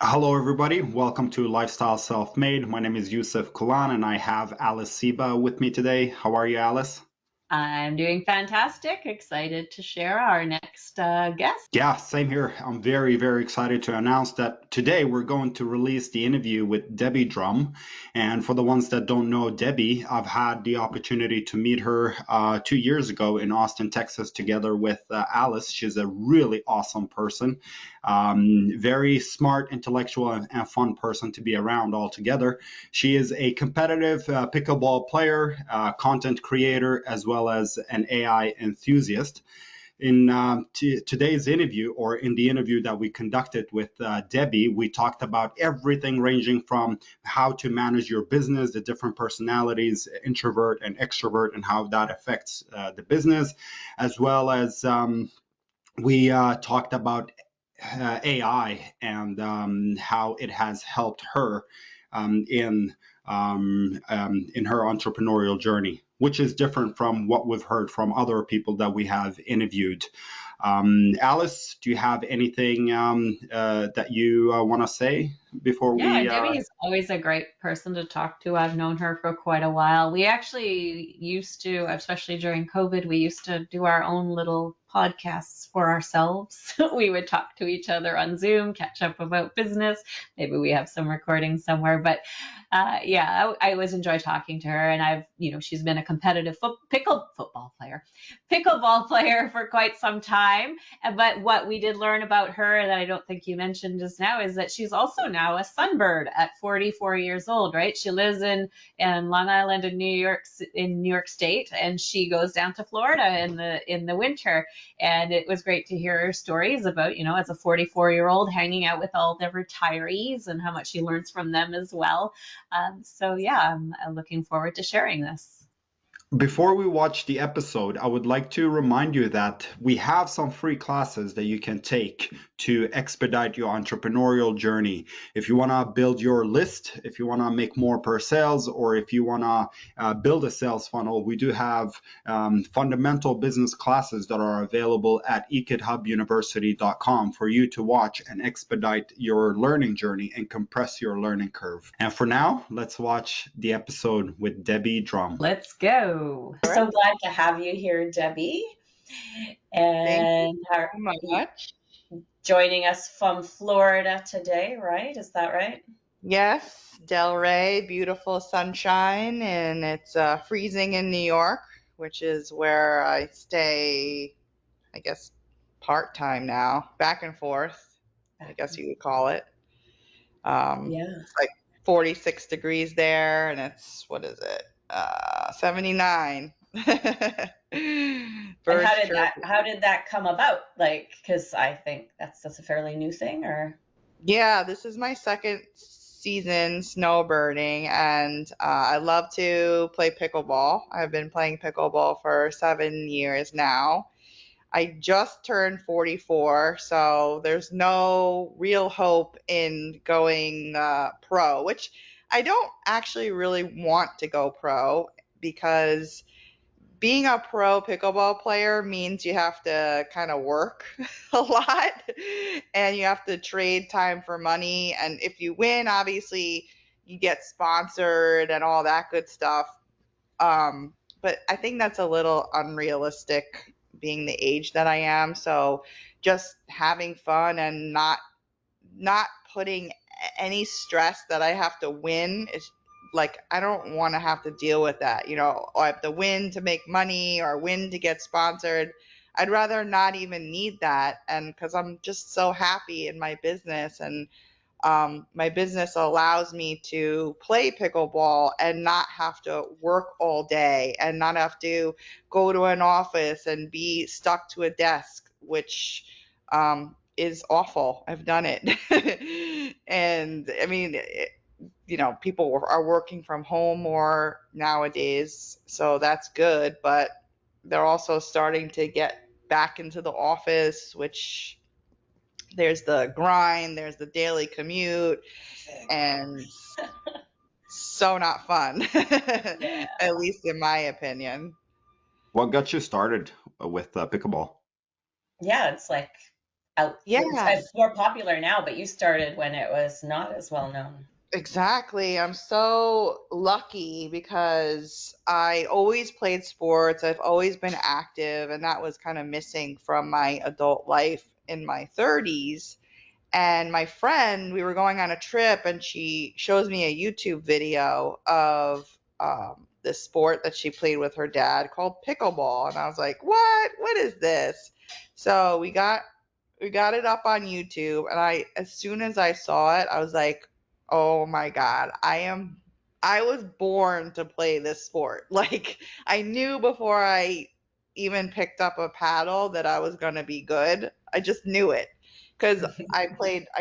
Hello, everybody. Welcome to Lifestyle Self-Made. My name is Yusuf Kulan, and I have Alice Seba with me today. How are you, Alice? I'm doing fantastic. Excited to share our next guest. Yeah, same here. I'm very, very excited to announce that today we're going to release the interview with Debbie Drum. And for the ones that don't know Debbie, I've had the opportunity to meet her 2 years ago in Austin, Texas, together with Alice. She's a really awesome person, very smart, intellectual, and fun person to be around altogether. She is a competitive pickleball player, content creator, as well as an AI enthusiast. In today's interview, or in the interview that we conducted with Debbie, we talked about everything ranging from how to manage your business, the different personalities, introvert and extrovert, and how that affects the business, as well as we talked about AI and how it has helped her in her entrepreneurial journey, which is different from what we've heard from other people that we have interviewed. Alice, do you have anything that you want to say before Yeah, we? Debbie is always a great person to talk to. I've known her for quite a while. We actually used to, especially during COVID, we used to do our own little podcasts for ourselves. We would talk to each other on Zoom, catch up about business. Maybe we have some recordings somewhere, but yeah, I always enjoy talking to her. And she's been a competitive pickleball player for quite some time. But what we did learn about her that I don't think you mentioned just now is that she's also now a Sunbird at 44 years old, right? She lives in Long Island in New York State, and she goes down to Florida in the winter. And it was great to hear her stories about, as a 44-year-old hanging out with all the retirees and how much she learns from them as well. So yeah, I'm looking forward to sharing this. Before we watch the episode, I would like to remind you that we have some free classes that you can take to expedite your entrepreneurial journey. If you want to build your list, if you want to make more per sales, or if you want to build a sales funnel, we do have fundamental business classes that are available at ekidhubuniversity.com for you to watch and expedite your learning journey and compress your learning curve. And for now, let's watch the episode with Debbie Drum. Let's go. So glad to have you here, Debbie. And Thank you so much. joining us from Florida today, right? Is that right? Yes, Delray, beautiful sunshine, and it's freezing in New York, which is where I stay, I guess, part-time now, back and forth, I guess you would call it. Yeah. It's like 46 degrees there, and it's, what is it, 79. And how did that come about? Like, because I think that's a fairly new thing, or? Yeah, this is my second season snowbirding, and I love to play pickleball. I've been playing pickleball for 7 years now. I just turned 44, so there's no real hope in going pro, which I don't actually really want to go pro because being a pro pickleball player means you have to kind of work a lot and you have to trade time for money. And if you win, obviously you get sponsored and all that good stuff. But I think that's a little unrealistic being the age that I am. So just having fun and not putting any stress that I have to win is like, I don't want to have to deal with that. Or I have to win to make money or win to get sponsored. I'd rather not even need that. And because I'm just so happy in my business, and my business allows me to play pickleball and not have to work all day and not have to go to an office and be stuck to a desk, which is awful. I've done it. And I mean, people are working from home more nowadays, so that's good, but they're also starting to get back into the office, which there's the grind, there's the daily commute, and so not fun, Yeah. at least in my opinion. What got you started with pickleball? Yeah, it's like out. Yeah, It's more popular now, but you started when it was not as well known. exactly. I'm so lucky because I always played sports. I've always been active, and that was kind of missing from my adult life in my 30s. And my friend, we were going on a trip, and she shows me a YouTube video of this sport that she played with her dad called pickleball. And I was like, "What? What is this?" So we got it up on YouTube, and as soon as I saw it, I was like, "Oh my God, I was born to play this sport." Like, I knew before I even picked up a paddle that I was going to be good. I just knew it because I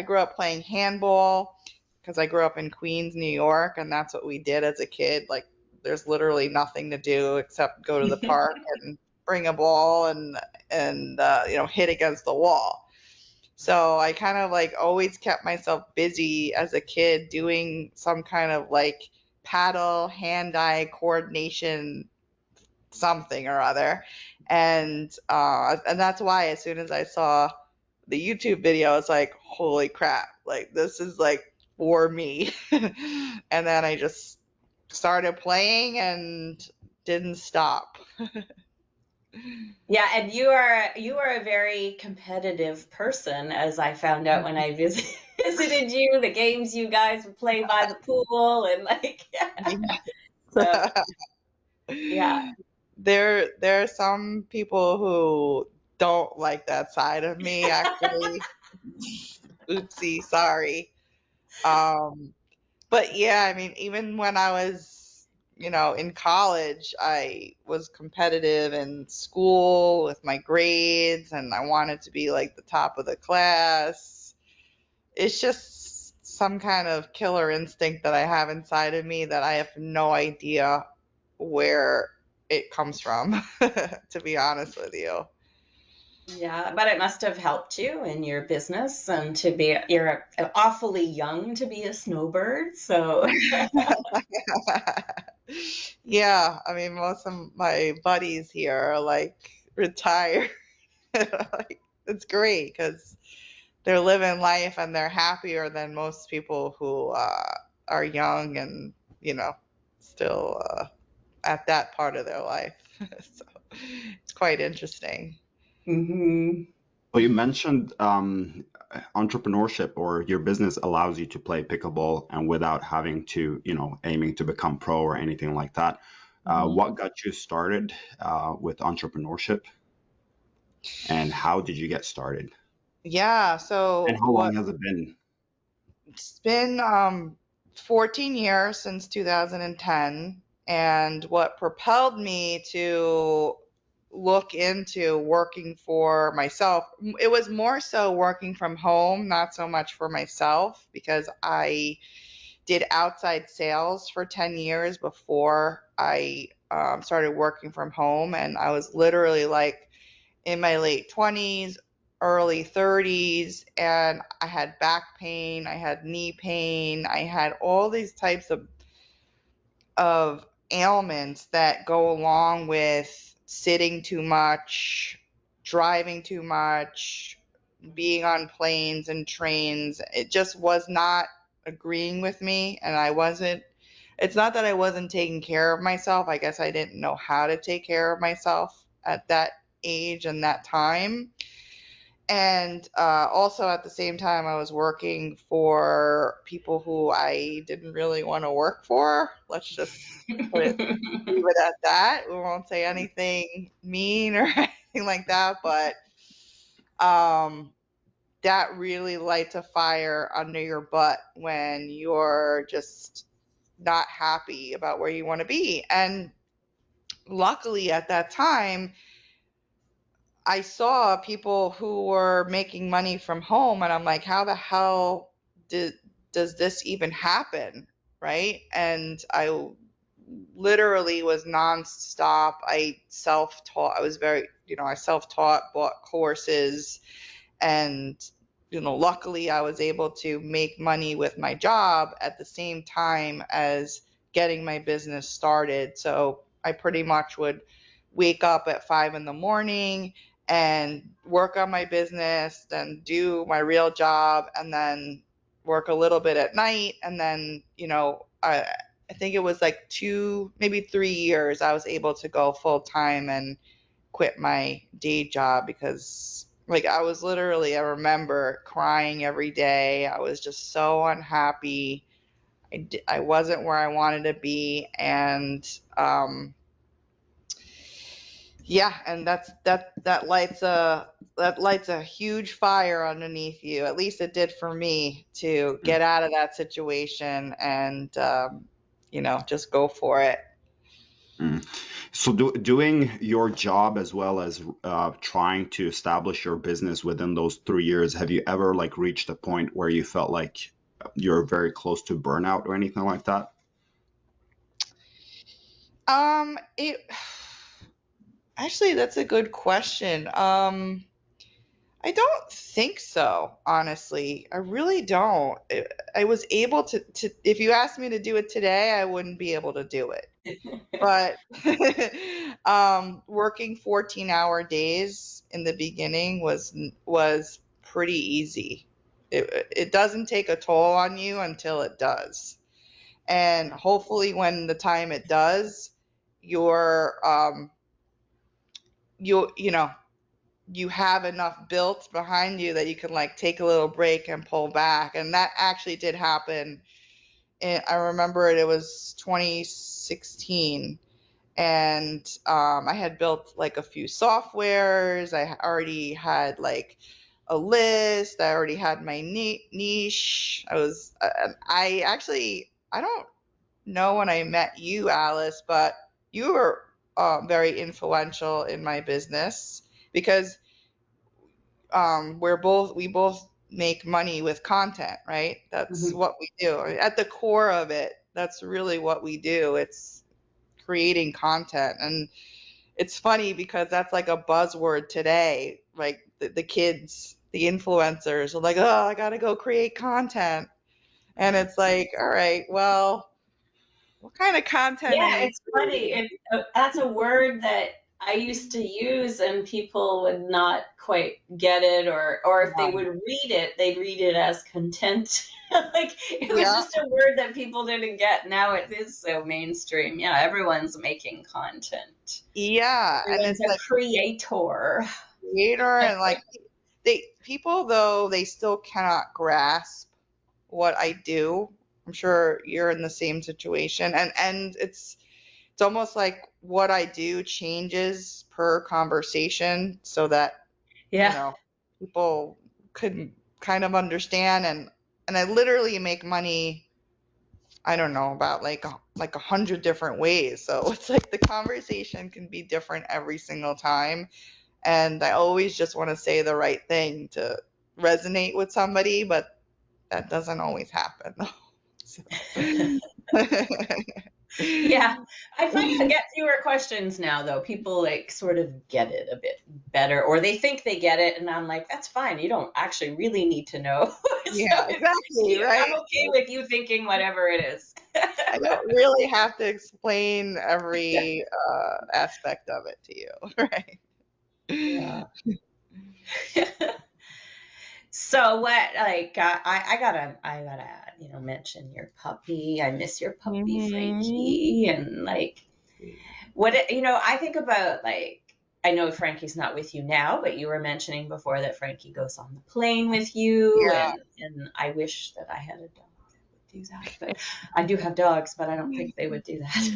grew up playing handball because I grew up in Queens, New York, and that's what we did as a kid. Like, there's literally nothing to do except go to the park and bring a ball and hit against the wall. So I kind of like always kept myself busy as a kid doing some kind of like paddle, hand-eye coordination, something or other. And that's why as soon as I saw the YouTube video, it's like, holy crap, like this is like for me. And then I just started playing and didn't stop. Yeah, and you are a very competitive person, as I found out when I visited you. The games you guys would play by the pool and like, yeah. So yeah. There are some people who don't like that side of me, actually. Oopsie, sorry. Um, but yeah, I mean, even when I was, in college, I was competitive in school with my grades, and I wanted to be like the top of the class. It's just some kind of killer instinct that I have inside of me that I have no idea where it comes from, to be honest with you. Yeah, but it must have helped you in your business and you're awfully young to be a snowbird, so Yeah, I mean, most of my buddies here are like retired. Like, it's great because they're living life and they're happier than most people who are young and, you know, still at that part of their life. So it's quite interesting. hmm. Well, you mentioned entrepreneurship, or your business allows you to play pickleball and without having to, aiming to become pro or anything like that. What got you started with entrepreneurship, and how did you get started? Yeah, And so how long has it been? it's been 14 years since 2010, and what propelled me to look into working for myself, it was more so working from home, not so much for myself, because I did outside sales for 10 years before I started working from home, and I was literally like in my late 20s, early 30s, and I had back pain, I had knee pain, I had all these types of ailments that go along with sitting too much, driving too much, being on planes and trains. It just was not agreeing with me, and it's not that I wasn't taking care of myself. I guess I didn't know how to take care of myself at that age and that time. And also at the same time, I was working for people who I didn't really want to work for. Let's just leave it at that. We won't say anything mean or anything like that, but um, that really lights a fire under your butt when you're just not happy about where you want to be. And luckily at that time, I saw people who were making money from home, and I'm like, how the hell did does this even happen? Right? And I literally was nonstop. I self-taught. I was very, I self-taught, bought courses, and luckily I was able to make money with my job at the same time as getting my business started. So I pretty much would wake up at 5 in the morning and work on my business, then do my real job, and then work a little bit at night. And then, I think it was like 2, maybe 3 years, I was able to go full time and quit my day job because like I was literally, I remember crying every day. I was just so unhappy. I wasn't where I wanted to be. And, yeah, and that lights a huge fire underneath you. At least it did for me to get out of that situation and just go for it. Mm. So doing your job as well as trying to establish your business within those 3 years, have you ever like reached a point where you felt like you're very close to burnout or anything like that? It actually, that's a good question. I don't think so, honestly. I really don't. I was able to, if you asked me to do it today, I wouldn't be able to do it. But working 14-hour days in the beginning was pretty easy. It doesn't take a toll on you until it does. And hopefully when the time it does, you're you have enough built behind you that you can like take a little break and pull back. And that actually did happen. And I remember it was 2016, and I had built like a few softwares. I already had like a list. I already had my niche. I don't know when I met you, Alice, but you were very influential in my business because we both make money with content, right? That's what we do. At the core of it, that's really what we do. It's creating content. And it's funny because that's like a buzzword today. Like the kids, the influencers are like, oh, I got to go create content. And it's like, all right, well, what kind of content are Yeah, you it's funny. That's a word that I used to use, and people would not quite get it, or if they would read it, they'd read it as content. Like it was just a word that people didn't get. Now it is so mainstream. Yeah, everyone's making content. Yeah, Everyone's and it's a like creator. And like people though they still cannot grasp what I do. I'm sure you're in the same situation, and it's almost like what I do changes per conversation so that people could kind of understand. And I literally make money, I don't know, about like 100 different ways. So it's like the conversation can be different every single time, and I always just want to say the right thing to resonate with somebody, but that doesn't always happen. So. Yeah, I find I get fewer questions now, though. People like sort of get it a bit better, or they think they get it, and I'm like, that's fine. You don't actually really need to know. Yeah, exactly, right? I'm okay with you thinking whatever it is. I don't really have to explain every aspect of it to you, right? Yeah. So what, like, I gotta mention your puppy. I miss your puppy, Frankie. And like, I think about, like, I know Frankie's not with you now, but you were mentioning before that Frankie goes on the plane with you. Yeah. And I wish that I had a dog that would do that. But I do have dogs, but I don't think they would do that.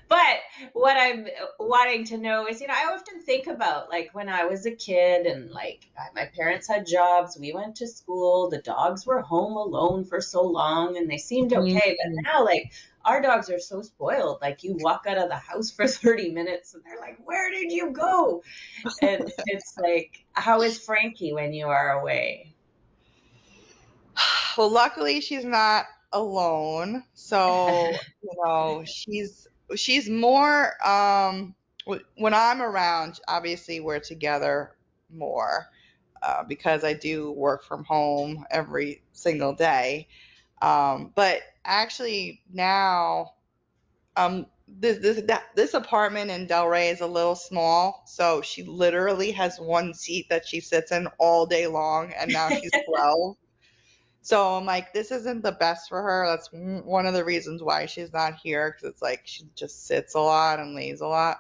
But what I'm wanting to know is, I often think about like when I was a kid and like my parents had jobs, we went to school, the dogs were home alone for so long and they seemed okay. But now like our dogs are so spoiled. Like you walk out of the house for 30 minutes and they're like, where did you go? And it's like, how is Frankie when you are away? Well, luckily she's not alone. So, she's more when I'm around, obviously we're together more because I do work from home every single day. But actually now I'm this apartment in Delray is a little small, so she literally has one seat that she sits in all day long, and now she's 12. So I'm like, this isn't the best for her. That's one of the reasons why she's not here, because it's like she just sits a lot and lays a lot.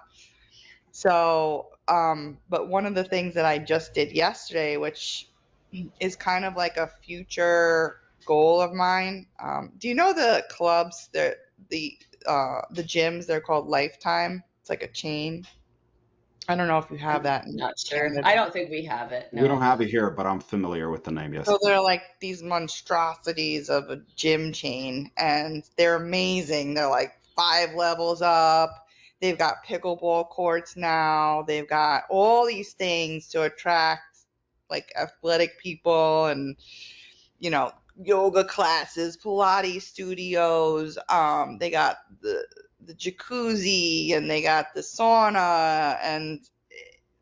So, but one of the things that I just did yesterday, which is kind of like a future goal of mine. Do you know the clubs, the gyms? They're called Lifetime. It's like a chain. I don't know if you have that in Not sure. Canada. I don't think we have it. We don't No. have it here, but I'm familiar with the name, yes. So they're like these monstrosities of a gym chain, and they're amazing. They're like 5 levels up. They've got pickleball courts now. They've got all these things to attract like athletic people, and you know, yoga classes, Pilates studios. They got the jacuzzi, and they got the sauna and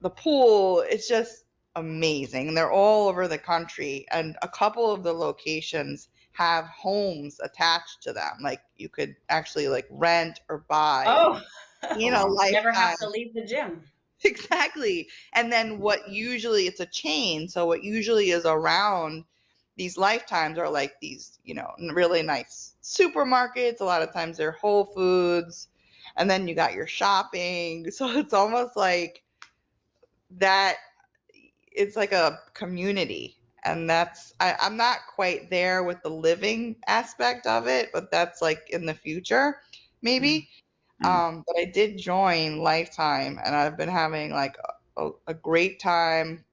the pool. It's just amazing. They're all over the country, and a couple of the locations have homes attached to them. Like you could actually like rent or buy, Oh, Wow. never have lifetime. to leave the gym. Exactly. And then what usually, it's a chain, so what usually is around these lifetimes are like these, really nice supermarkets. A lot of times they're Whole Foods, and then you got your shopping. So it's almost like that, it's like a community. And I'm not quite there with the living aspect of it, but that's like in the future, maybe. But I did join Lifetime, and I've been having like a great time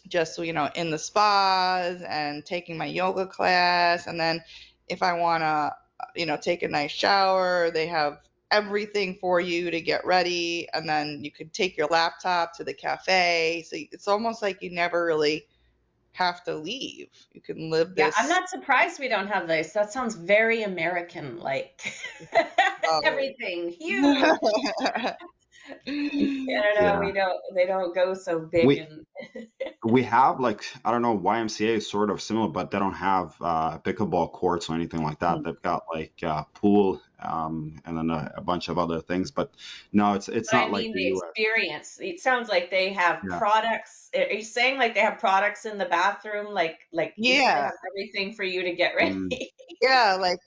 just, in the spas and taking my yoga class. And then if I want to, take a nice shower, they have everything for you to get ready. And then you could take your laptop to the cafe. So it's almost like you never really have to leave. You can live Yeah, this. I'm not surprised we don't have this. That sounds very American like. Everything huge. In Canada, Yeah. they don't go so big We and we have like, I don't know, YMCA is sort of similar, but they don't have pickleball courts or anything like that. They've got like pool, and then a bunch of other things, but no, it's but I not like mean the the US. experience. It sounds like they have Yeah. products. Are you saying like they have products in the bathroom, like they Yeah. have everything for you to get Mm, ready? Yeah. Like,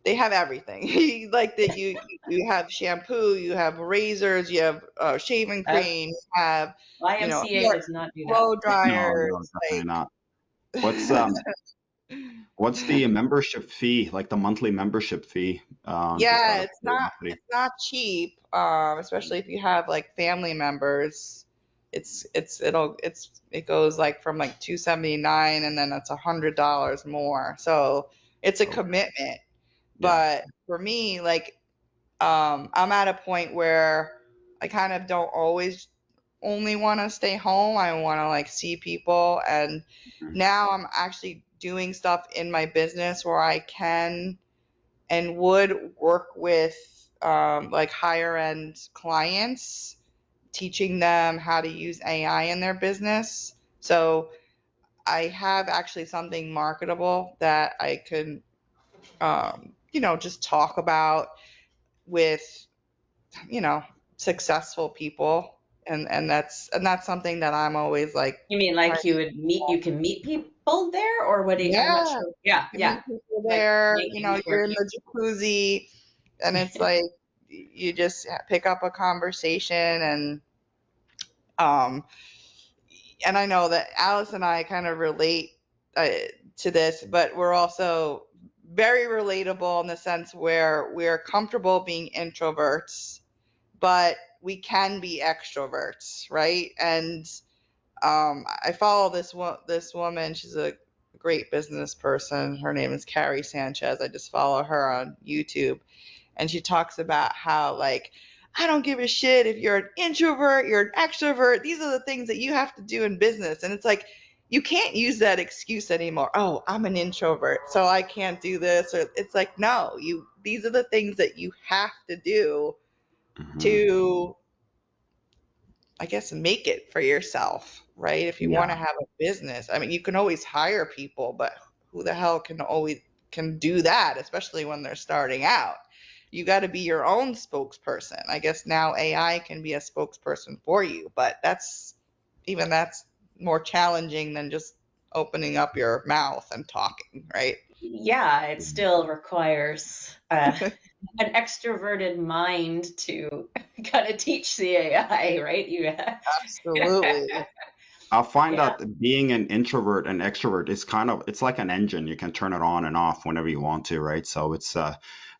they have everything. Like that, you have shampoo, you have razors, you have shaving Uh, cream, you have YMCA hair does not do that. blow no, dryers. no, definitely not. What's the membership fee, like the monthly membership fee? Just out Yeah, of curiosity. it's not cheap, especially if you have like family members. It goes like from like $279, and then it's $100 more. So it's a Okay. commitment. Yeah. But for me, like, I'm at a point where I kind of don't always only want to stay home. I want to like see people. And Mhm. now I'm actually doing stuff in my business where I can and would work with like higher end clients, teaching them how to use AI in their business. So I have actually something marketable that I could, just talk about with, successful people. And that's something that I'm always like You mean trying. like you can meet people there, or what do you, I'm not Yeah, sure. Yeah, you yeah. meet people Like there, making you're in networking. the jacuzzi, and it's like you just pick up a conversation. Um and I know that Alice and I kind of relate uh, to this, but we're also very relatable in the sense where we're comfortable being introverts, but we can be extroverts, right? And I follow this woman. She's a great business person. Her name is Carrie Sanchez. I just follow her on YouTube, and she talks about how, like, I don't give a shit if you're an introvert, you're an extrovert. These are the things that you have to do in business. And it's like, you can't use that excuse anymore. Oh, I'm an introvert, so I can't do this. Or it's like, no, these are the things that you have to do Mhm. to, I guess, make it for yourself, right? If you want Yeah. to have a business, I mean, you can always hire people, but who the hell can always can do that, especially when they're starting out. You got to be your own spokesperson. I guess now AI can be a spokesperson for you, but that's more challenging than just opening up your mouth and talking, right? Yeah, it still requires an extroverted mind to kind of teach the AI, right? Absolutely. I find Yeah. that being an introvert and extrovert is it's like an engine. You can turn it on and off whenever you want to, right? So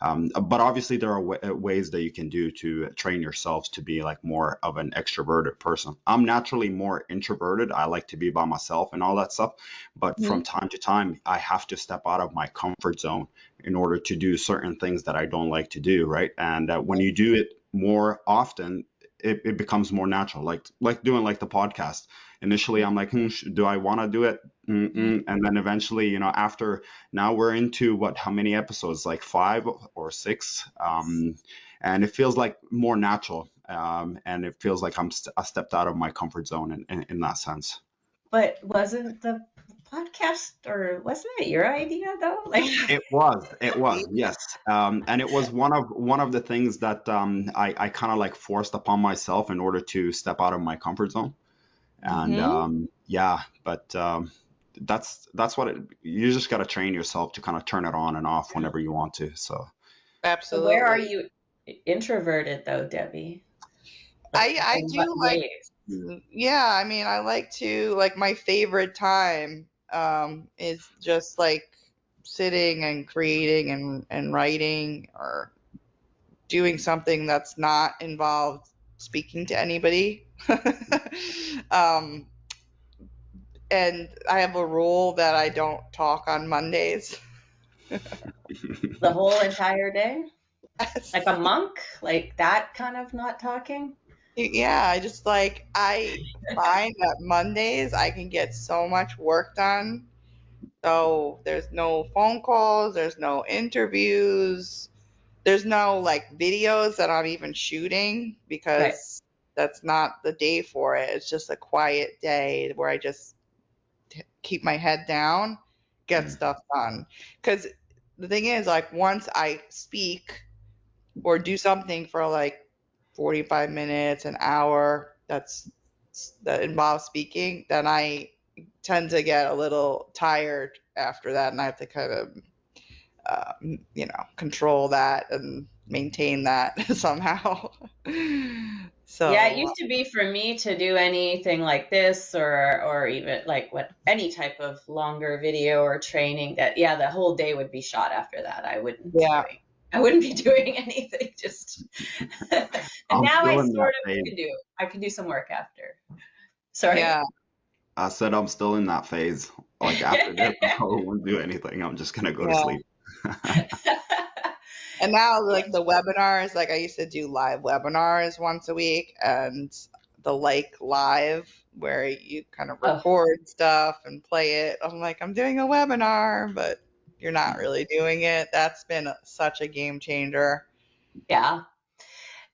but obviously there are ways that you can do to train yourselves to be like more of an extroverted person. I'm naturally more introverted. I like to be by myself and all that stuff. But from time to time, I have to step out of my comfort zone in order to do certain things that I don't like to do, right? And when you do it more often, it becomes more natural, like doing like the podcast. Initially, I'm like, do I want to do it? And then eventually, after now we're into how many episodes? Like 5 or 6. And it feels like more natural. And it feels like I stepped out of my comfort zone in that sense. But wasn't the podcast, or wasn't it your idea though? Like It was, yes. And it was one of the things that I kind of like forced upon myself in order to step out of my comfort zone. And but that's what you just got to train yourself to kind of turn it on and off whenever you want to. So Absolutely. where are you introverted though, Debbie? I In do what like, ways? yeah, I mean, I like to, like, my favorite time is just like sitting and creating and writing or doing something that's not involved speaking to anybody. um, and I have a rule that I don't talk on Mondays. The whole entire day? Like a monk? Like that kind of not talking? Yeah, I find that Mondays I can get so much work done. So there's no phone calls, there's no interviews, there's no like videos that I'm even shooting because that's not the day for it. It's just a quiet day where I just keep my head down, get stuff done. Because the thing is, like, once I speak or do something for like 45 minutes, an hour, that involves speaking, then I tend to get a little tired after that, and I have to kind of, control that and maintain that somehow. So Yeah, it used to be for me to do anything like this or even like any type of longer video or training that the whole day would be shot after that. I wouldn't be doing anything, just and I'm now I still in that sort of phase. can do some work after. Sorry. Yeah. I said I'm still in that phase. Like after this, I won't do anything. I'm just gonna go to sleep. And now, like, the webinars, like I used to do live webinars once a week, and the live where you kind of record stuff and play it. I'm like, I'm doing a webinar, but you're not really doing it. That's been such a game changer. Yeah.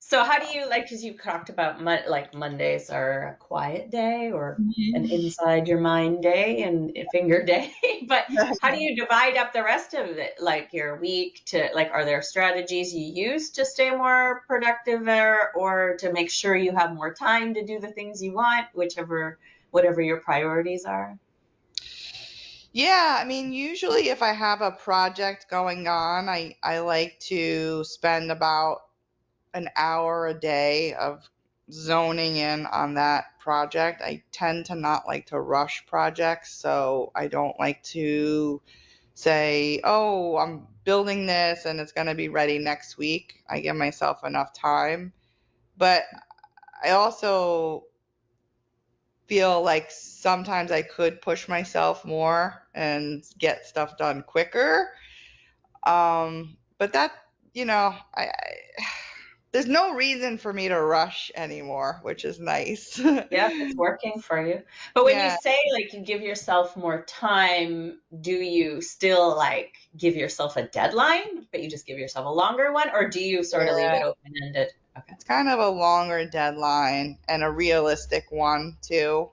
So how do you because you talked about like Mondays are a quiet day or an inside your mind day and a finger day, but how do you divide up the rest of it, like your week, to like, are there strategies you use to stay more productive or to make sure you have more time to do the things you want, whatever your priorities are? Yeah, I mean, usually if I have a project going on, I like to spend about an hour a day of zoning in on that project. I tend to not like to rush projects, so I don't like to say, oh, I'm building this and it's going to be ready next week. I give myself enough time. But I also feel like sometimes I could push myself more and get stuff done quicker. But that, there's no reason for me to rush anymore, which is nice. Yeah, it's working for you. But when you say like you give yourself more time, do you still like give yourself a deadline, but you just give yourself a longer one, or do you sort of leave it open-ended? Okay. It's kind of a longer deadline and a realistic one too.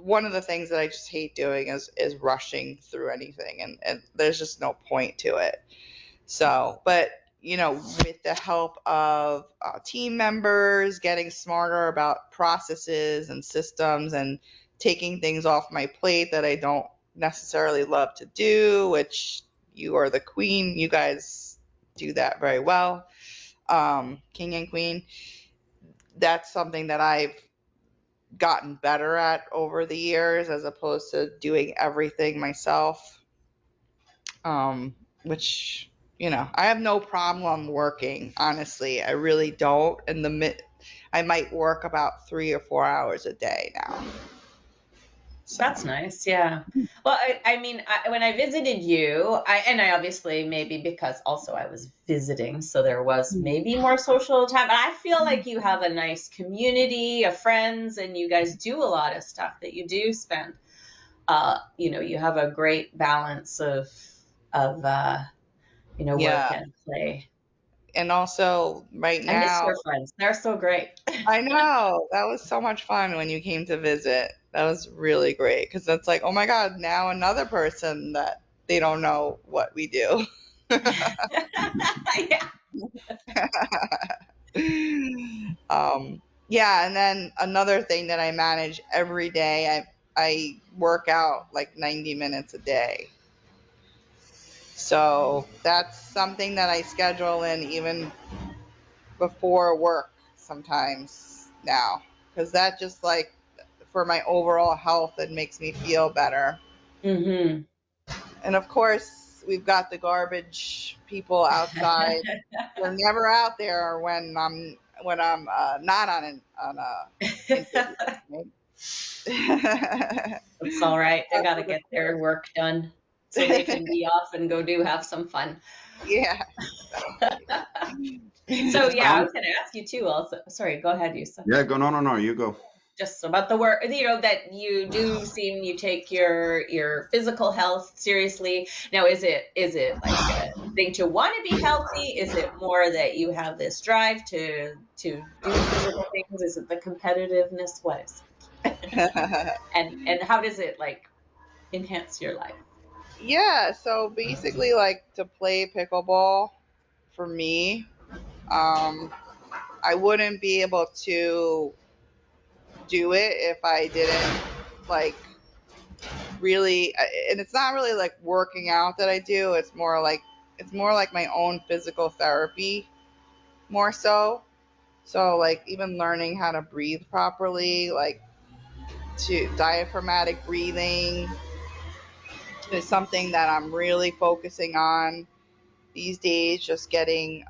one of the things that I just hate doing is rushing through anything, and there's just no point to it. So, but with the help of team members, getting smarter about processes and systems, and taking things off my plate that I don't necessarily love to do, which you are the queen. You guys do that very well, king and queen. That's something that I've gotten better at over the years, as opposed to doing everything myself. Which, I have no problem working, honestly. I really don't. I might work about 3 or 4 hours a day now. That's nice. Yeah. Well, I mean, when I visited you, and I obviously, maybe because also I was visiting, so there was maybe more social time, but I feel like you have a nice community of friends, and you guys do a lot of stuff that you do spend. You have a great balance of Yeah. work and play. And also right I miss now, your friends. They're so great. I know that was so much fun when you came to visit. That was really great, because that's like, oh my God, now another person that they don't know what we do. Yeah. Yeah, and then another thing that I manage every day, I work out like 90 minutes a day. So that's something that I schedule in even before work sometimes now, because that just like for my overall health, it makes me feel better. Mm-hmm. And of course, we've got the garbage people outside. They're never out there when I'm not on a interview. It's all right. They got to get their work done so they can be off and go have some fun. Yeah. So yeah, I was going to ask you too. Also, sorry, go ahead, Yusuf. Yeah, go. No, you go. Just about the work, that you do seem you take your physical health seriously. Now, is it like a thing to want to be healthy? Is it more that you have this drive to do physical things? Is it the competitiveness? What is it? And how does it like enhance your life? Yeah, so basically, like, to play pickleball for me, I wouldn't be able to do it if I didn't like really, and it's not really like working out that I do. It's more like my own physical therapy, more so. So like even learning how to breathe properly, like to diaphragmatic breathing, is something that I'm really focusing on these days. Just getting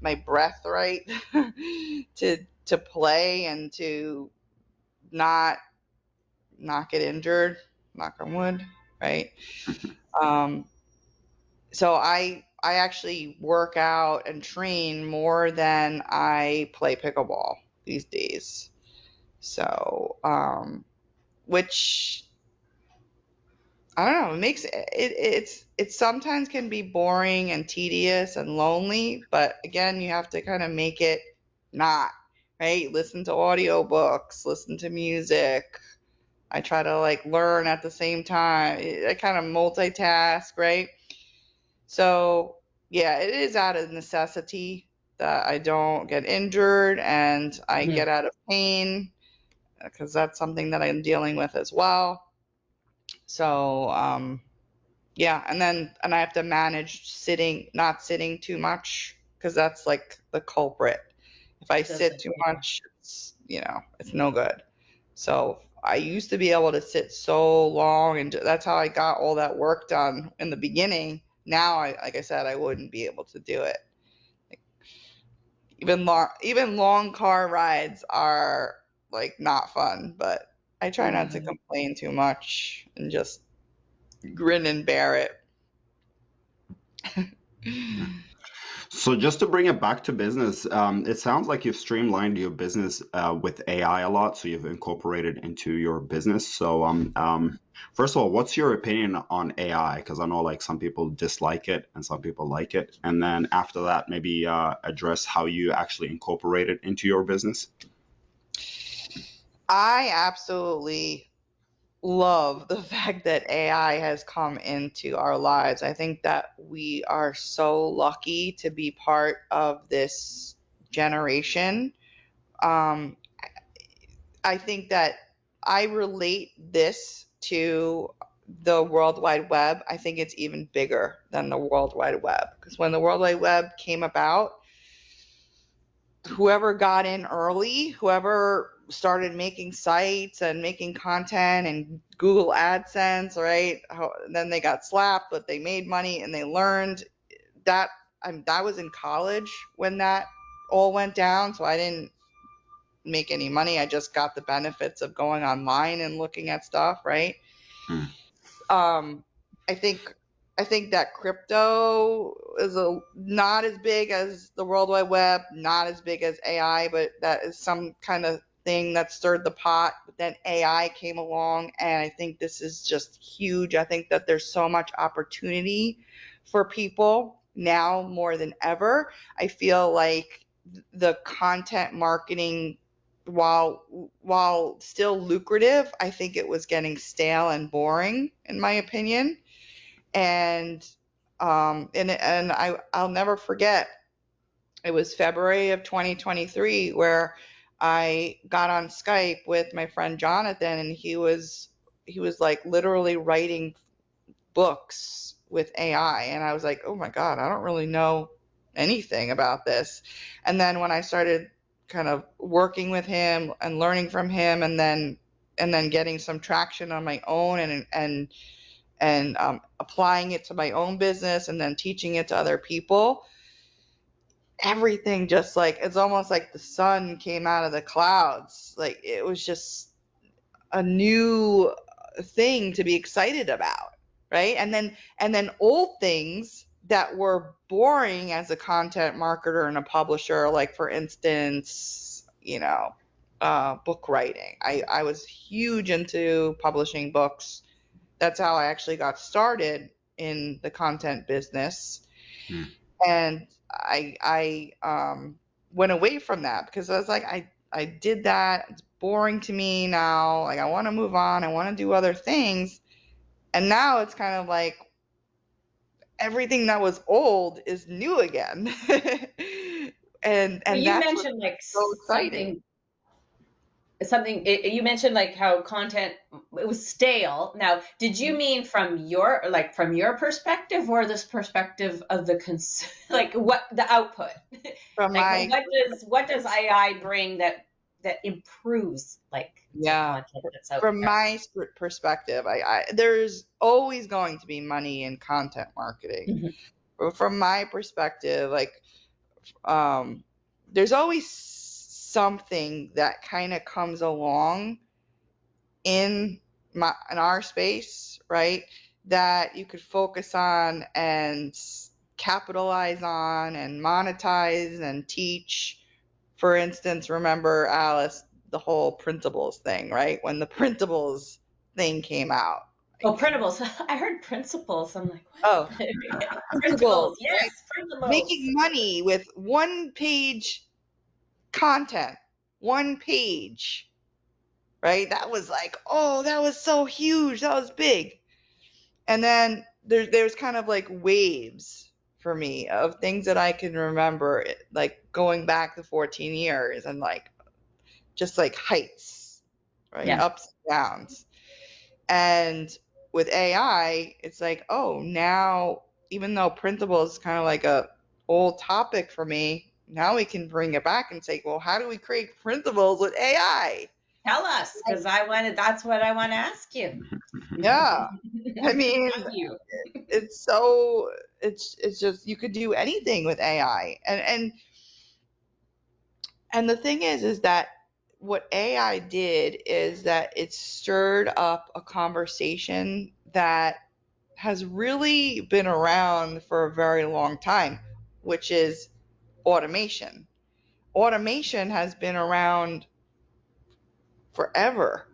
my breath right to play and to not get injured, knock on wood, right? So I actually work out and train more than I play pickleball these days. So which I don't know, it makes it sometimes can be boring and tedious and lonely, but again, you have to kind of make it not, right? Listen to audiobooks, listen to music. I try to like learn at the same time. I kind of multitask, right? So yeah, it is out of necessity that I don't get injured and I get out of pain, because that's something that I'm dealing with as well. So yeah, and I have to manage not sitting too much, because that's like the culprit. If I sit too much, it's no good. So I used to be able to sit so long, and that's how I got all that work done in the beginning. Now, like I said, I wouldn't be able to do it. Like, even long car rides are like not fun, but I try not to complain too much and just grin and bear it. So just to bring it back to business, it sounds like you've streamlined your business with AI a lot, so you've incorporated into your business. So first of all, what's your opinion on AI? Because I know like some people dislike it and some people like it. And then after that, maybe address how you actually incorporate it into your business. I absolutely love the fact that AI has come into our lives. I think that we are so lucky to be part of this generation. Um, I think that I relate this to the World Wide Web. I think it's even bigger than the World Wide Web, because when the World Wide Web came about, whoever got in early, whoever started making sites and making content and Google AdSense, right? Then they got slapped, but they made money and they learned that. I was in college when that all went down, so I didn't make any money. I just got the benefits of going online and looking at stuff, right? Hmm. I think that crypto is not as big as the World Wide Web, not as big as AI, but that is some kind of thing that stirred the pot. But then AI came along, and I think this is just huge. I think that there's so much opportunity for people now more than ever. I feel like the content marketing, while still lucrative, I think it was getting stale and boring, in my opinion. And I'll never forget, it was February of 2023 where I got on Skype with my friend Jonathan, and he was like literally writing books with AI, and I was like, oh my God, I don't really know anything about this. And then when I started kind of working with him and learning from him, and then getting some traction on my own, and applying it to my own business, and then teaching it to other people, everything just like, it's almost like the sun came out of the clouds. Like, it was just a new thing to be excited about, right? And then old things that were boring as a content marketer and a publisher, like for instance, book writing. I was huge into publishing books. That's how I actually got started in the content business. Hmm. And I went away from that because I was like, I did that. It's boring to me now. Like, I want to move on. I want to do other things. And now it's kind of like everything that was old is new again. and You that's mentioned like so exciting. something you mentioned like how content, it was stale. Now, did you mean from your perspective, or this perspective of the like what the output? From Like my what does AI bring that improves like the content that's out from there? my perspective, there's always going to be money in content marketing. Mm-hmm. But from my perspective, like, there's always something that kind of comes along in our space, right, that you could focus on and capitalize on and monetize and teach. For instance, remember, Alice, the whole printables thing, right? When the printables thing came out. Oh, printables. I heard principles. I'm like, what? Oh, Printables. printables, Yes, right? printables. Making money with one page content, one page, right? That was like, oh, that was so huge. That was big. And then there's kind of like waves for me of things that I can remember, like going back to 14 years, and like just like heights, right? Yeah. Ups and downs. And with AI, it's like, oh, now, even though printable is kind of like a old topic for me, now we can bring it back and say, well, how do we create printables with AI? Tell us, because that's what I want to ask you. Yeah. I mean, Thank you. it's just, you could do anything with AI. And the thing is that what AI did is that it stirred up a conversation that has really been around for a very long time, which is automation. Automation has been around forever.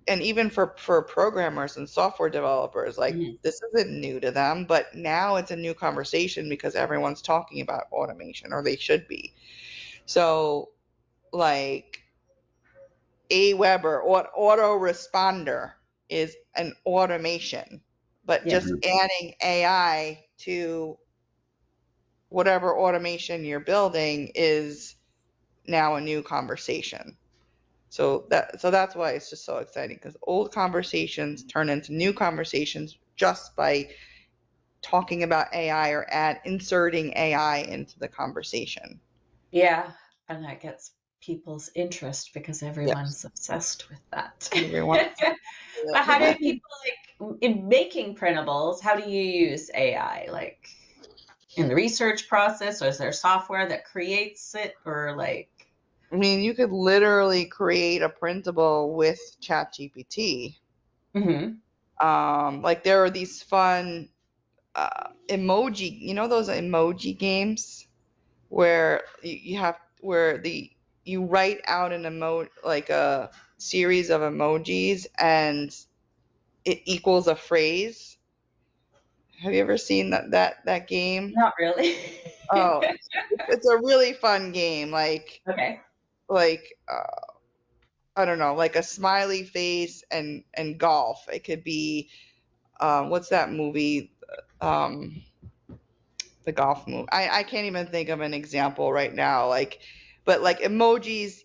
And even for programmers and software developers, like, this isn't new to them, but now it's a new conversation because everyone's talking about automation, or they should be. So, like, Aweber or autoresponder is an automation, but Yeah. just adding AI to whatever automation you're building is now a new conversation. So that's why it's just so exciting, because old conversations turn into new conversations just by talking about AI or inserting AI into the conversation. Yeah. And that gets people's interest because Yes, everyone's obsessed with that. everyone. But how do people, like, in making printables, how do you use AI? Like in the research process, or is there software that creates it, or like? I mean, you could literally create a printable with ChatGPT. Mm-hmm. Like there are these fun emoji, those emoji games where you write out an like a series of emojis and it equals a phrase. Have you ever seen that game? Not really. Oh, it's a really fun game. Okay. Like I don't know, like a smiley face and golf. It could be what's that movie? Um, the golf movie. I can't even think of an example right now. But like emojis,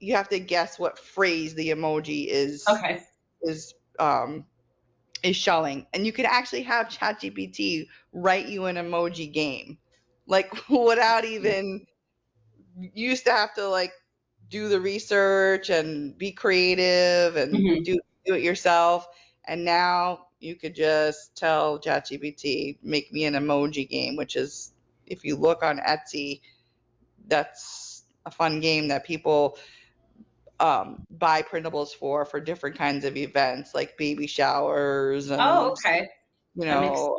you have to guess what phrase the emoji Okay. is um is showing, and you could actually have ChatGPT write you an emoji game, like without even you used to have to like do the research and be creative and Mm-hmm. do it yourself, and now you could just tell ChatGPT make me an emoji game, which is, if you look on Etsy, that's a fun game that people buy printables for different kinds of events like baby showers Oh, and okay. you That makes know sense.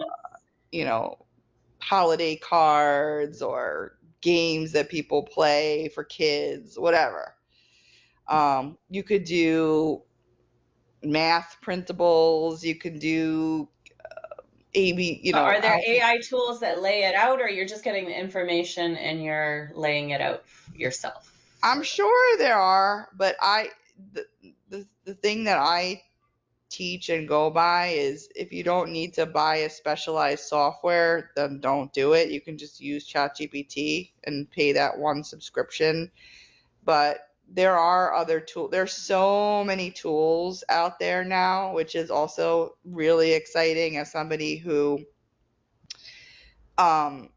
you know holiday cards or games that people play for kids, whatever. You could do math printables. You can do AB, So are there AI tools that lay it out, or you're just getting the information and you're laying it out yourself? I'm sure there are, but the thing that I teach and go by is, if you don't need to buy a specialized software, then don't do it. You can just use ChatGPT and pay that one subscription. But there are other tools. There's so many tools out there now, which is also really exciting as somebody who um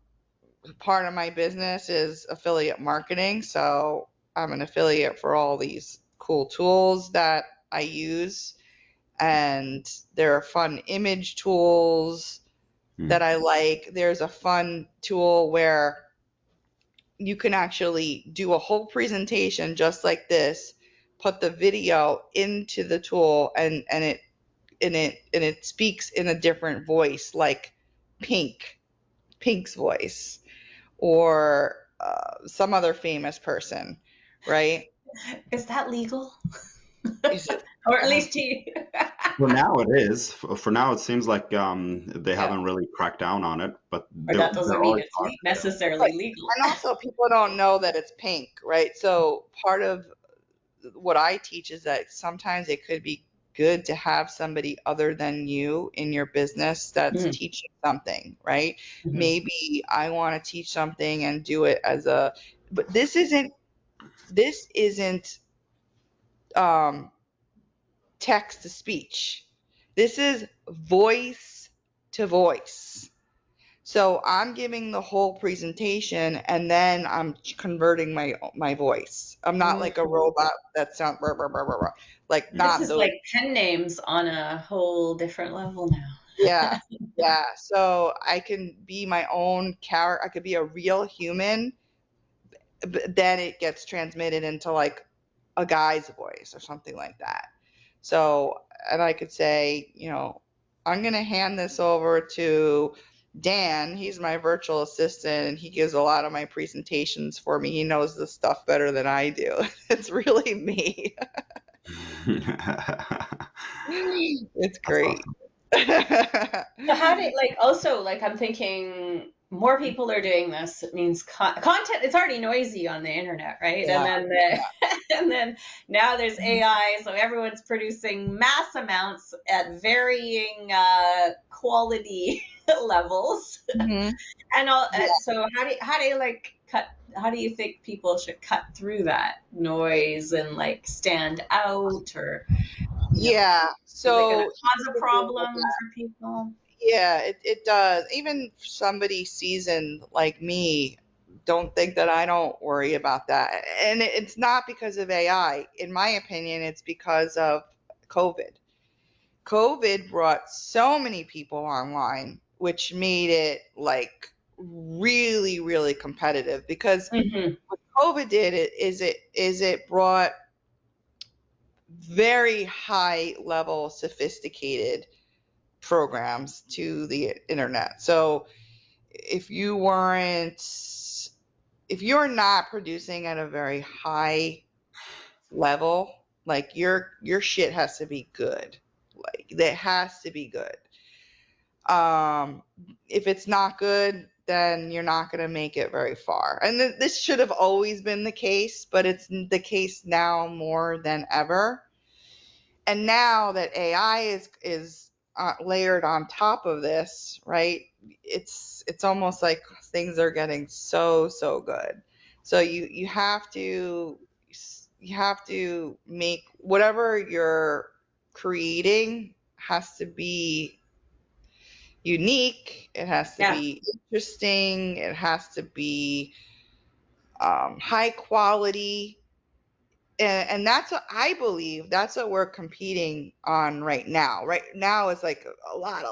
part of my business is affiliate marketing. So I'm an affiliate for all these cool tools that I use. And there are fun image tools that I like. There's a fun tool where you can actually do a whole presentation just like this, put the video into the tool, and it speaks in a different voice, like Pink's voice, or some other famous person, right? Is that legal? Is it- Or at least he. For now, it is. For now, it seems like they Yeah. haven't really cracked down on it, but Or that doesn't there mean are it's talks. necessarily legal. And also, people don't know that it's pink, right? So part of what I teach is that sometimes it could be good to have somebody other than you in your business that's Mhm. teaching something, right? Mhm. Maybe I want to teach something and do it but this isn't text to speech. This is voice to voice. So I'm giving the whole presentation and then I'm converting my voice. I'm not like a robot that sounds like This not is those. like pen names on a whole different level now. Yeah, yeah. So I can be my own character. I could be a real human, but then it gets transmitted into like a guy's voice or something like that. So, and I could say, I'm going to hand this over to Dan. He's my virtual assistant and he gives a lot of my presentations for me. He knows this stuff better than I do. It's really me. It's That's great. awesome. So how did, like, also, like, I'm thinking more people are doing this, it means content. It's already noisy on the internet, right? Yeah. And then and then now there's AI, so everyone's producing mass amounts at varying quality levels. Mhm. And all, Yeah. so how do you like cut? How do you think people should cut through that noise and like stand out, or Yeah. is it going to So cause a problem for people? yeah, it does. Even somebody seasoned like me, don't think that I don't worry about that. And it's not because of AI. In my opinion, it's because of COVID. COVID brought so many people online, which made it like really, really competitive. Because Mm-hmm. what COVID did it brought very high level sophisticated programs to the internet. So if you weren't if you're not producing at a very high level, like your shit has to be good. Like that has to be good. If it's not good, then you're not going to make it very far. And this should have always been the case, but it's the case now more than ever. And now that AI is layered on top of this, right? It's almost like things are getting so good. So you have to make whatever you're creating has to be unique. It has to Yeah. be interesting. It has to be high quality. And that's what I believe. That's what we're competing on right now. Right now is like a lot.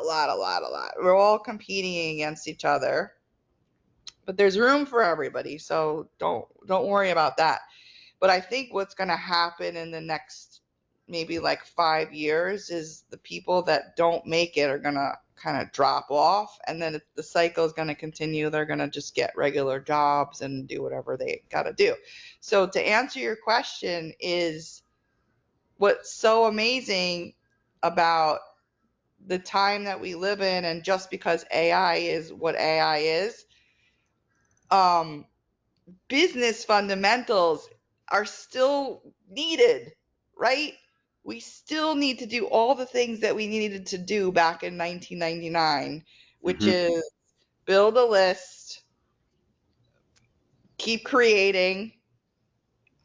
We're all competing against each other, but there's room for everybody. So don't worry about that. But I think what's going to happen in the next maybe like 5 years is the people that don't make it are going to kind of drop off, and then the cycle is going to continue. They're going to just get regular jobs and do whatever they got to do. So to answer your question is what's so amazing about the time that we live in, and just because AI is what AI is, um, business fundamentals are still needed, right? We still need to do all the things that we needed to do back in 1999, which Mhm. is build a list, keep creating,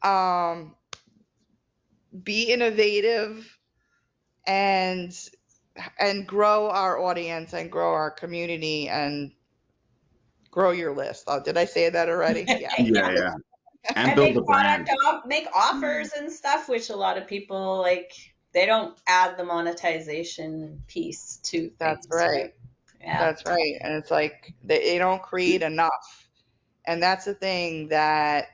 um, be innovative, and grow our audience and grow our community and grow your list. Oh, did I say that already? Yeah. Yeah, Yeah. yeah. And And build make the brand. make offers and stuff, which a lot of people like. They don't add the monetization piece to That's things, right. right? Yeah. That's right. And it's like they don't create enough. And that's the thing that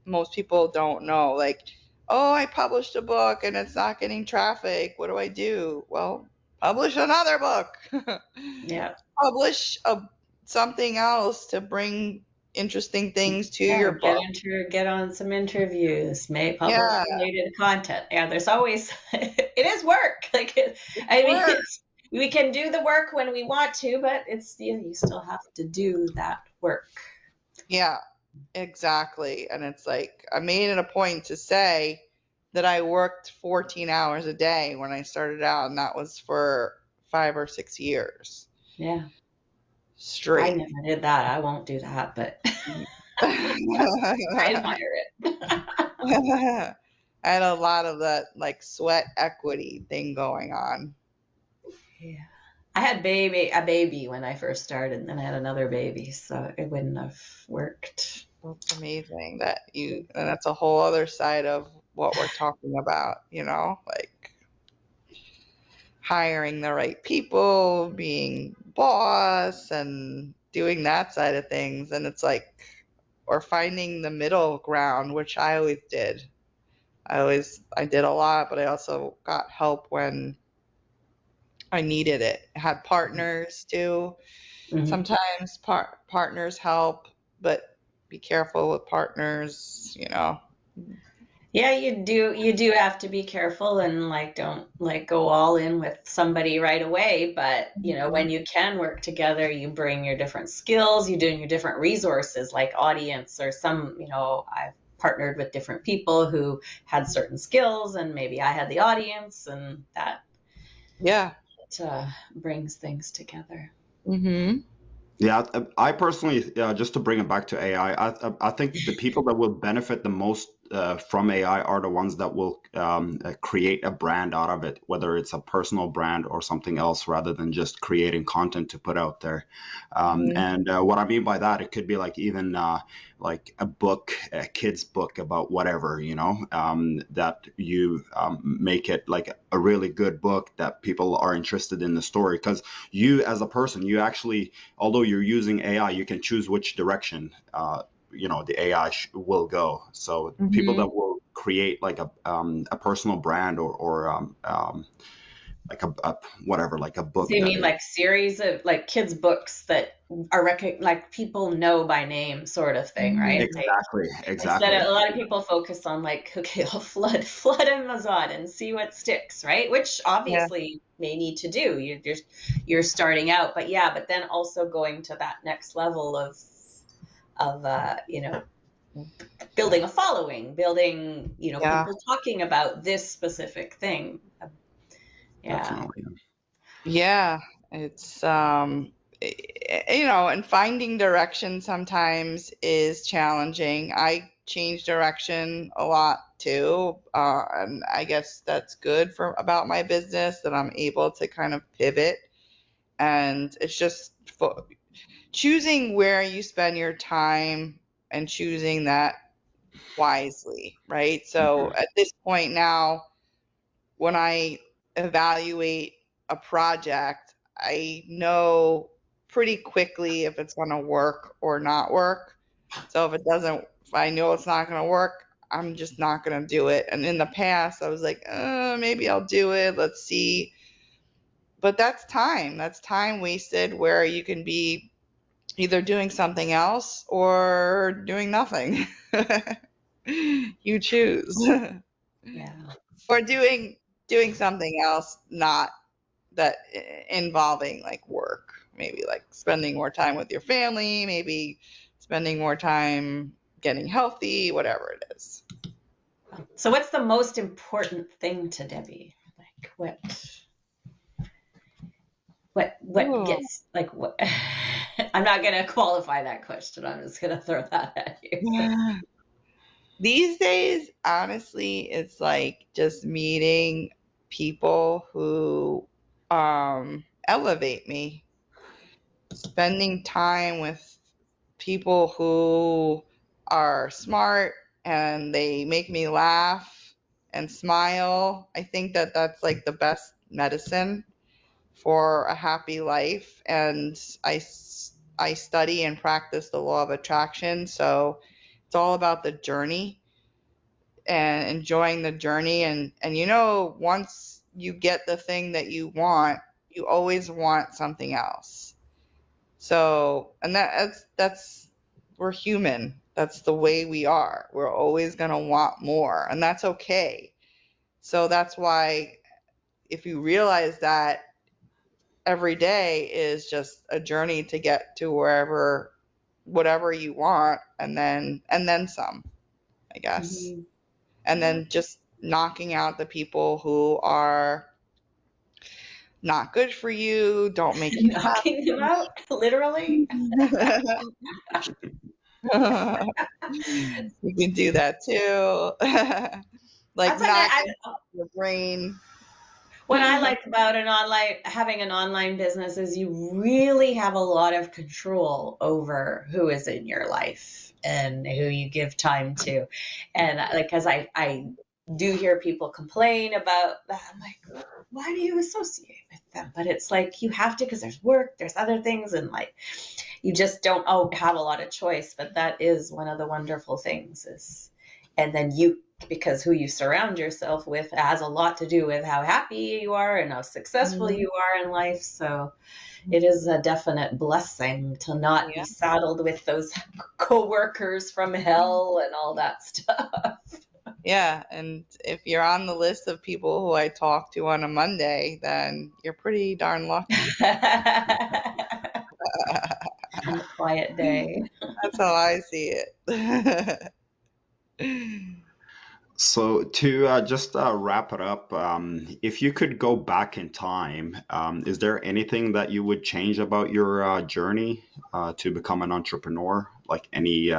most people don't know. Like, oh, I published a book and it's not getting traffic. What do I do? Well, publish another book. Yeah. Publish something else to bring interesting things to Yeah, your book. get on some interviews, may publish Yeah, related content. Yeah, there's always it is work. Like it's I mean, work. we can do the work when we want to, but it's you still have to do that work. Yeah, exactly. And it's like I made it a point to say that I worked 14 hours a day when I started out, and that was for 5 or 6 years Yeah, I straight. never did that. I won't do that, but I admire it. I had a lot of that like sweat equity thing going on. Yeah. I had a baby when I first started, and then I had another baby, so it wouldn't have worked. That's amazing that and that's a whole other side of what we're talking about, like hiring the right people, being boss, and doing that side of things. And it's like, or finding the middle ground, which I always did. I did a lot, but I also got help when I needed it. I had partners too. Mhm. Sometimes partners help, but be careful with partners. Yeah, you do have to be careful and like don't like go all in with somebody right away, but you know, when you can work together, you bring your different skills, you doing your different resources like audience or some, you know, I've partnered with different people who had certain skills and maybe I had the audience and that Yeah. brings things together. Mm-hmm. Yeah, I personally, just to bring it back to AI, I think the people that will benefit the most from AI are the ones that will create a brand out of it, whether it's a personal brand or something else, rather than just creating content to put out there. Mm-hmm. And what I mean by that, it could be like even like a book, a kid's book about whatever, that you make it like a really good book that people are interested in the story. Because you, as a person, you actually, although you're using AI, you can choose which direction the AI will go. So people Mm-hmm. that will create like a personal brand or like a whatever, like a So book you that mean is like series of like kids' books that are like people know by name sort of thing, right? Mm-hmm. exactly Instead exactly of a lot of people focus on like, okay, I'll flood Amazon and see what sticks, right? Which Yeah. obviously you may need to do. You're starting out, but yeah, but then also going to that next level of building a following, building, Yeah. people talking about this specific thing. Yeah. definitely. Yeah. It's and finding direction sometimes is challenging. I change direction a lot too, and I guess that's good for about my business that I'm able to kind of pivot. And it's just choosing where you spend your time and choosing that wisely, right? So Mhm. at this point now, when I evaluate a project, I know pretty quickly if it's going to work or not work. So if I know it's not going to work, I'm just not going to do it. And in the past, I was like, maybe I'll do it. Let's see. But that's time. That's time wasted where you can be either doing something else or doing nothing. You choose. Yeah. Or doing something else not that involving like work, maybe like spending more time with your family, maybe spending more time getting healthy, whatever it is. So what's the most important thing to Debbie? Like what Ooh. gets like what I'm not gonna qualify that question. I'm just gonna throw that at you. These days, honestly, it's like just meeting people who elevate me, spending time with people who are smart and they make me laugh and smile. I think that that's like the best medicine for a happy life. And I study and practice the law of attraction. So it's all about the journey and enjoying the journey. And once you get the thing that you want, you always want something else. So, and that's we're human. That's the way we are. We're always going to want more, and that's okay. So that's why if you realize that every day is just a journey to get to whatever you want and then some, I guess. Mhm. And then just knocking out the people who are not good for you, don't make you Knocking them out, literally. happy. You can do that too. Like That's what I, knocking your brain. what I like about having an online business is you really have a lot of control over who is in your life and who you give time to. And like, cause I do hear people complain about that. I'm like, why do you associate with them? But it's like, you have to, cause there's work, there's other things. And like, you just don't have a lot of choice, but that is one of the wonderful things and then because who you surround yourself with has a lot to do with how happy you are and how successful Mhm. you are in life. So it is a definite blessing to not be Yeah. saddled with those coworkers from hell and all that stuff. Yeah, and if you're on the list of people who I talk to on a Monday, then you're pretty darn lucky. On a quiet day. That's how I see it. So to just wrap it up, if you could go back in time, is there anything that you would change about your journey to become an entrepreneur? Like any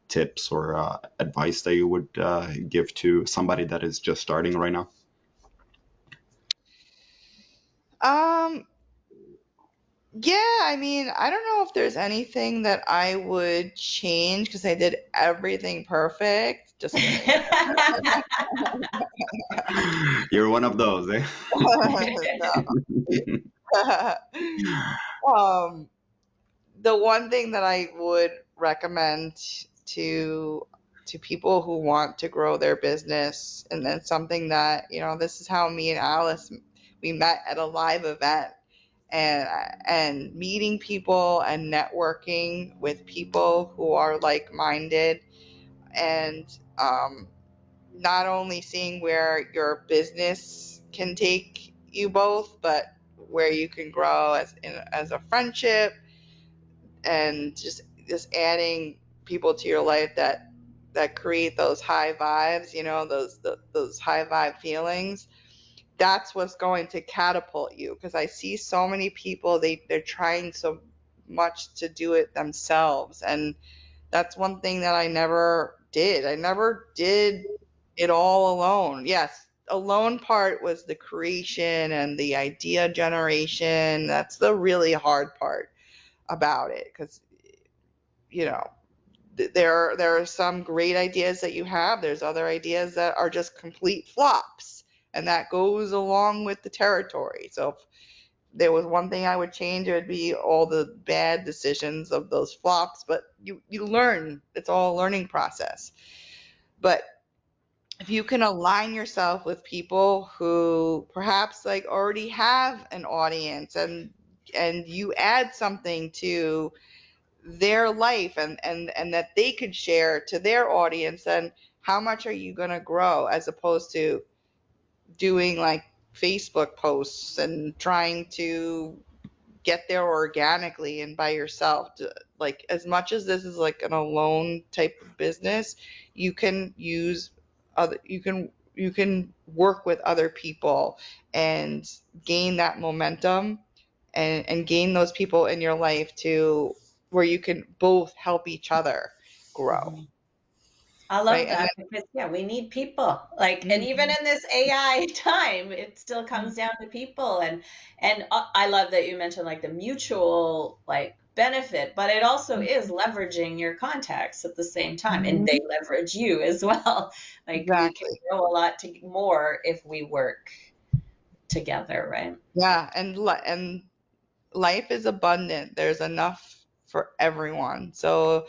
tips or advice that you would give to somebody that is just starting right now? Um, yeah, I mean, I don't know if there's anything that I would change because I did everything perfect. Just kidding. You're one of those, eh? No. Um, the one thing that I would recommend to to people who want to grow their business, and then something that, this is how me and Alice, we met at a live event, and meeting people and networking with people who are like-minded, and not only seeing where your business can take you both, but where you can grow as a friendship, and just adding people to your life that create those high vibes, those high vibe feelings. That's what's going to catapult you, because I see so many people, they're trying so much to do it themselves, and that's one thing that I never did. I never did it all alone. Yes, alone part was the creation and the idea generation. That's the really hard part about it, because you know there are some great ideas that you have. There's other ideas that are just complete flops, and that goes along with the territory. So if there was one thing I would change, it would be all the bad decisions of those flops. But you learn. It's all a learning process. But if you can align yourself with people who perhaps like already have an audience, and you add something to their life, and that they could share to their audience, then how much are you going to grow, as opposed to doing like Facebook posts and trying to get there organically and by yourself. Like, as much as this is like an alone type of business, you can use other you can work with other people and gain that momentum, and gain those people in your life to where you can both help each other grow. Mhm. I love Right. And that because we need people. Like, and even in this AI time, it still comes down to people. And I love that you mentioned like the mutual like benefit, but it also is leveraging your contacts at the same time, and they leverage you as well. Like, we can exactly. grow a lot more if we work together, right? Yeah, and life is abundant. There's enough for everyone. So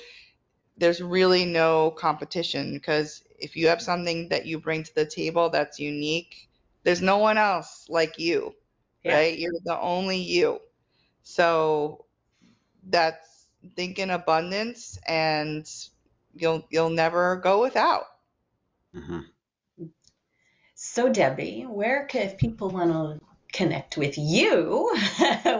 there's really no competition, because if you have something that you bring to the table that's unique, there's no one else like you, Yeah. right? You're the only you. So that's, think in abundance, and you'll never go without. Mhm. So Debbie, if people want to connect with you,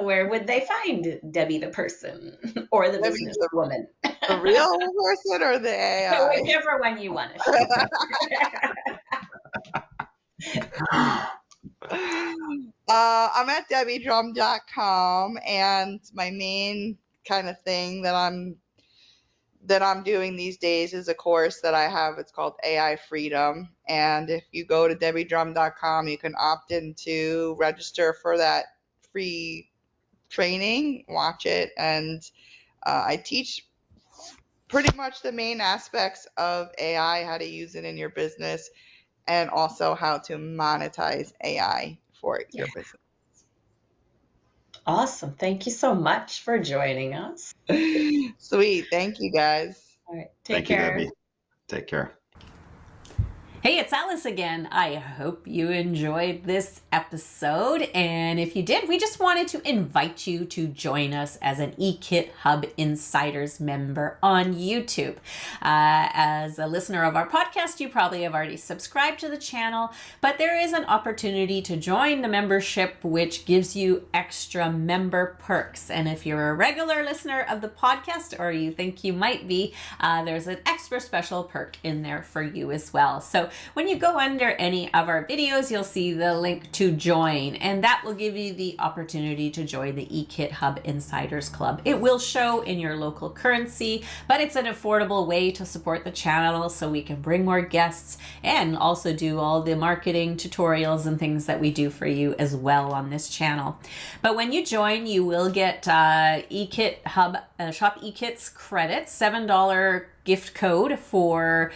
where would they find Debbie the person or the I mean, business woman? the real person or the AI? Whichever one you want to share. I'm at debbiedrum.com, and my main kind of thing that I'm doing these days is a course that I have. It's called AI Freedom. And if you go to debbiedrum.com, you can opt in to register for that free training, watch it, and I teach pretty much the main aspects of AI, how to use it in your business, and also how to monetize AI for your business. Awesome. Thank you so much for joining us. Sweet. Thank you, guys. All right. Take Thank you, care. Debbie. Take care. Hey, it's Alice again. I hope you enjoyed this episode. And if you did, we just wanted to invite you to join us as an eKit Hub Insiders member on YouTube. As a listener of our podcast, you probably have already subscribed to the channel, but there is an opportunity to join the membership, which gives you extra member perks. And if you're a regular listener of the podcast, or you think you might be, there's an extra special perk in there for you as well. So when you go under any of our videos, you'll see the link to join, and that will give you the opportunity to join the eKit Hub Insiders Club. It will show in your local currency, but it's an affordable way to support the channel so we can bring more guests and also do all the marketing tutorials and things that we do for you as well on this channel. But when you join, you will get eKit Hub Shop eKits credits, $7 gift code for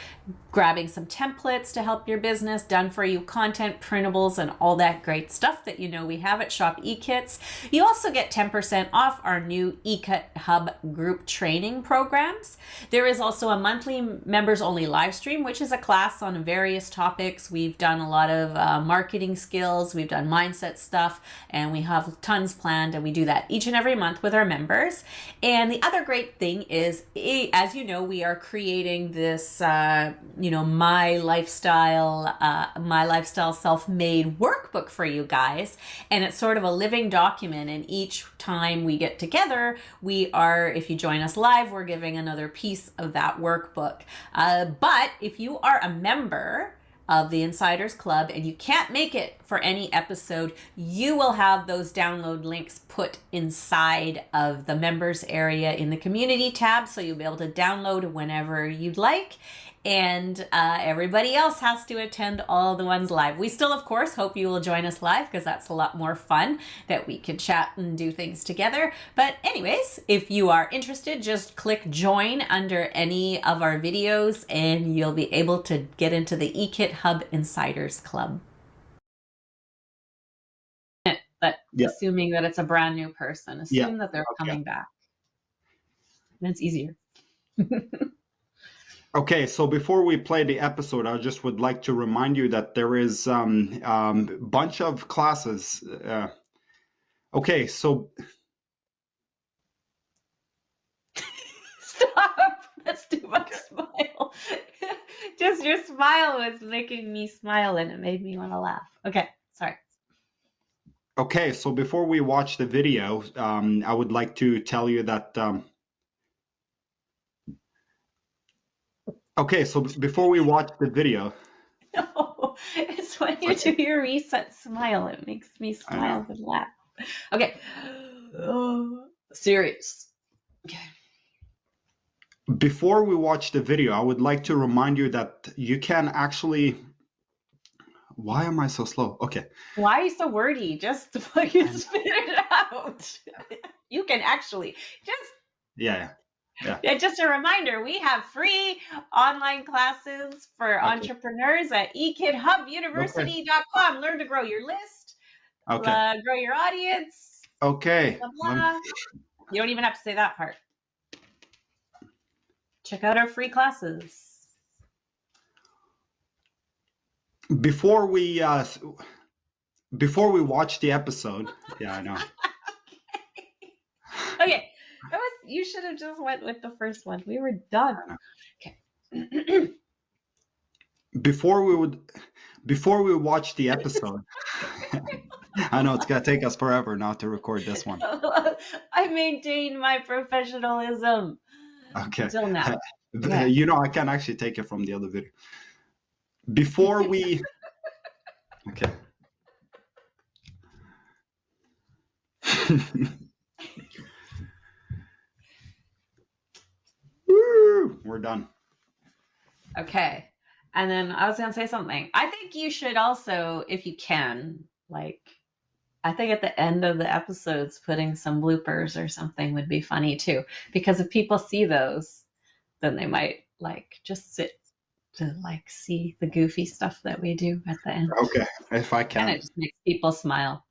grabbing some templates to help your business, done for you content, printables, and all that great stuff that you know we have at Shop eKits. You also get 10% off our new eKit Hub group training programs. There is also a monthly members only live stream, which is a class on various topics. We've done a lot of marketing skills, we've done mindset stuff, and we have tons planned, and we do that each and every month with our members. And the other great thing is, as you know, we are creating this my lifestyle self-made workbook for you guys, and it's sort of a living document, and each time we get together, if you join us live, we're giving another piece of that workbook. But if you are a member of the Insiders Club and you can't make it for any episode, you will have those download links put inside of the members area in the community tab, so you'll be able to download whenever you'd like. And everybody else has to attend all the ones live. We still, of course, hope you will join us live, because that's a lot more fun that we can chat and do things together. But anyways, if you are interested, just click join under any of our videos and you'll be able to get into the eKit Hub Insiders Club. But assuming that it's a brand new person, assume that they're coming back. Then it's easier. Okay, so before we play the episode, I just would like to remind you that there is bunch of classes. Okay, so Stop! That's too much smile. Just your smile was making me smile, and it made me want to laugh. Okay, sorry. Okay, so before we watch the video, I would like to tell you that. Okay, so before we watch the video. No, it's when you do your reset smile. It makes me smile and laugh. Okay. Serious. Okay. Before we watch the video, I would like to remind you that you can actually. Why am I so slow? Okay. Why are you so wordy? Just fucking spit it out. You can actually just. Yeah. And just a reminder, we have free online classes for entrepreneurs at ekithubuniversity.com. Learn to grow your list, grow your audience. Okay. Blah, blah. You don't even have to say that part. Check out our free classes. Before we watch the episode, yeah, I know. Okay. You should have just went with the first one. We were done. Okay. Before we watch the episode, I know it's gonna take us forever now to record this one. I maintain my professionalism. Okay. Until now. Yeah. You know, I can actually take it from the other video. Before we. Okay. Woo! We're done. Okay. And then I was going to say something. I think you should also, if you can, I think at the end of the episodes, putting some bloopers or something would be funny too. Because if people see those, then they might just sit to see the goofy stuff that we do at the end. Okay, if I can. And it just makes people smile.